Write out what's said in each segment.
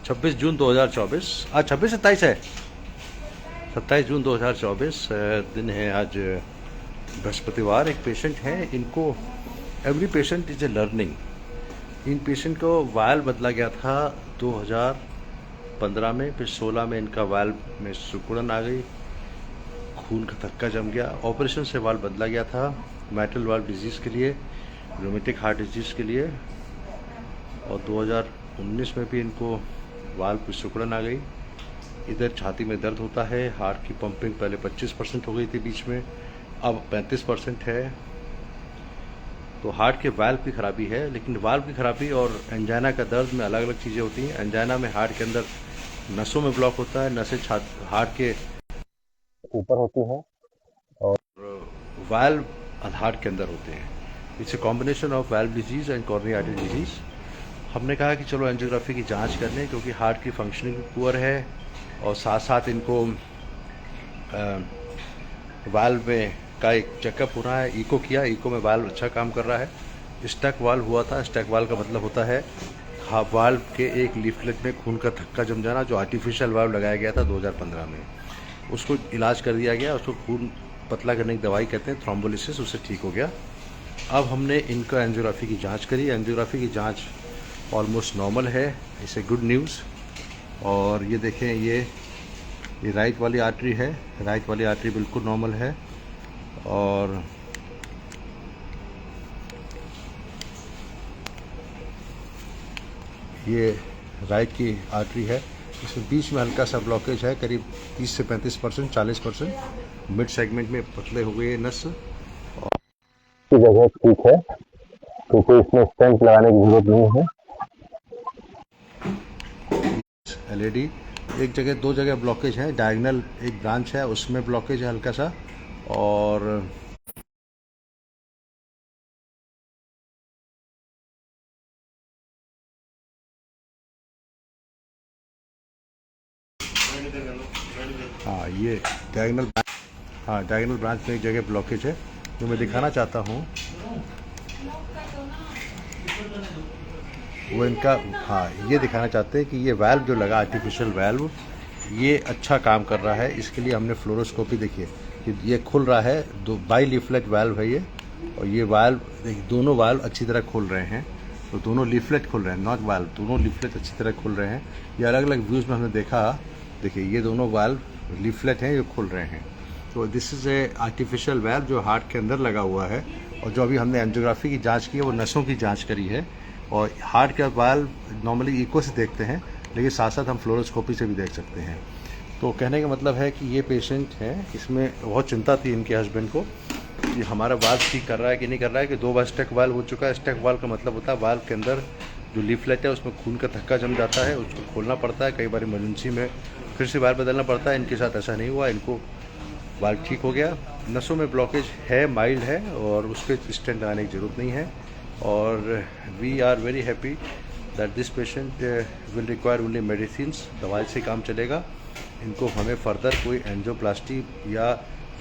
26 जून 2024, आज 26-27 है, 27 जून 2024 दिन है आज, बृहस्पतिवार। एक पेशेंट है, इनको every patient is a learning. In patient को वाल्व बदला गया था 2015 में, फिर 16 में इनका वाल्व में सिकुड़न आ गई, खून का थक्का जम गया, ऑपरेशन से वाल्व बदला गया था मैटल वाल्व डिजीज़ के लिए, रोमेटिक हार्ट डिजीज़ के लिए। और 2019 में भी इनको वाल्व की सिकुड़न आ गई। इधर छाती में दर्द होता है, हार्ट की पंपिंग पहले 25% हो गई थी बीच में, अब 35% है। तो हार्ट के वाल्व की खराबी है, लेकिन वाल्व की खराबी और एंजाइना का दर्द में अलग अलग चीज़ें होती हैं। एंजाइना में हार्ट के अंदर नसों में ब्लॉक होता है, नसें हार्ट के ऊपर होती हैं, और वाल्व हार्ट के अंदर होते हैं। It's a combination of valve disease and coronary artery disease. हमने कहा कि चलो एंजियोग्राफी की जांच कर लें, क्योंकि हार्ट की फंक्शनिंग पुअर है, और साथ साथ इनको वाल्व में का एक चेकअप हो रहा है। इको किया, इको में वाल्व अच्छा काम कर रहा है। स्टक वाल्व हुआ था। स्टक वाल्व का मतलब होता है वाल्व के एक लीफलेट में खून का थक्का जम जाना, जो आर्टिफिशियल वाल्व लगाया गया था 2015 में। उसको इलाज कर दिया गया, उसको खून पतला करने की दवाई कहते हैं थ्रोम्बोलिसिस, उससे ठीक हो गया। अब हमने इनका एंजियोग्राफी की जांच करी। एंजियोग्राफी की जांच ऑलमोस्ट नॉर्मल है, इसे गुड न्यूज़। और ये देखें, ये राइट वाली आर्टरी है, राइट वाली आर्टरी बिल्कुल नॉर्मल है। और ये राइट की आर्टरी है, इसमें बीच में हल्का सा ब्लॉकेज है, करीब 30 से 35%, 40%। मिड सेगमेंट में पतले हो गए नस, और की जगह ठीक है, क्योंकि इसमें स्टेंट लगाने की जरूरत नहीं है। एलईडी एक जगह, दो जगह ब्लॉकेज है, डायगोनल एक ब्रांच है उसमें ब्लॉकेज है हल्का सा, और हाँ ये डायगोनल, हाँ डायगोनल ब्रांच में एक जगह ब्लॉकेज है, जो मैं दिखाना चाहता हूँ वो इनका, हाँ ये दिखाना चाहते हैं कि ये वाल्व जो लगा, आर्टिफिशियल वाल्व, ये अच्छा काम कर रहा है। इसके लिए हमने फ्लोरोस्कोपी, देखिए कि ये खुल रहा है, दो बाई लीफलेट वाल्व है ये, और ये वाल्व दोनों वाल्व अच्छी तरह खुल रहे हैं। तो दोनों लीफलेट खुल रहे हैं, नॉट वाल्व, दोनों लीफलेट अच्छी तरह खुल रहे हैं। ये अलग अलग व्यूज़ में हमने देखा, देखिए ये दोनों वाल्व लीफलेट हैं, ये खुल रहे हैं। तो this is a artificial valve जो हार्ट के अंदर लगा हुआ है। और जो अभी हमने एंजियोग्राफी की जांच की है, वो नसों की जांच करी है। और हार्ट का वाल्व नॉर्मली इको से देखते हैं, लेकिन साथ साथ हम फ्लोरोस्कोपी से भी देख सकते हैं। तो कहने का मतलब है कि ये पेशेंट है, इसमें बहुत चिंता थी इनके हस्बैंड को कि हमारा वाल्व ठीक कर रहा है कि नहीं कर रहा है, कि 2 बार स्टक वाल्व हो चुका है। स्टक वाल्व का मतलब होता है वाल्व के अंदर जो लीफलेट है उसमें खून का थक्का जम जाता है, उसको खोलना पड़ता है, कई बार इमरजेंसी में फिर से वाल्व बदलना पड़ता है। इनके साथ ऐसा नहीं हुआ, इनको वाल्व ठीक हो गया। नसों में ब्लॉकेज है, माइल्ड है, और उस पर स्टेंट लगाने की ज़रूरत नहीं है। और we are very happy that this patient will require only medicines, दवाई से काम चलेगा। इनको हमें फर्दर कोई एंजियोप्लास्टी या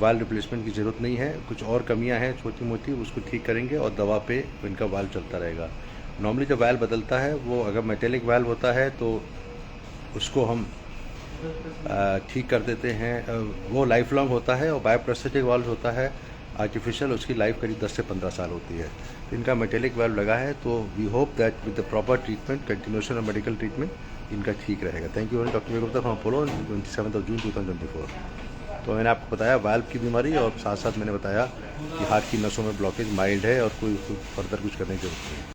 वाल्व रिप्लेसमेंट की ज़रूरत नहीं है। कुछ और कमियां हैं छोटी मोटी, उसको ठीक करेंगे और दवा पे इनका वाल्व चलता रहेगा। नॉर्मली जो वाल्व बदलता है, वो अगर मेटेलिक वाल्व होता है तो उसको हम ठीक कर देते हैं, वो लाइफ लॉन्ग होता है। और बायोप्रोस्थेटिक वाल्व होता है आर्टिफिशियल, उसकी लाइफ करीब 10 से 15 साल होती है। इनका मेटेलिक वाल्व लगा है, तो we hope that with the proper treatment, continuation of medical treatment इनका ठीक रहेगा। Thank you doctor Gupta from Apollo, 27 June 2024। तो मैंने आपको बताया वाल्व की बीमारी, और साथ साथ मैंने बताया कि हार्ट की नसों में ब्लॉकेज माइल्ड है और कोई फर्दर कुछ करने की जरूरत नहीं है।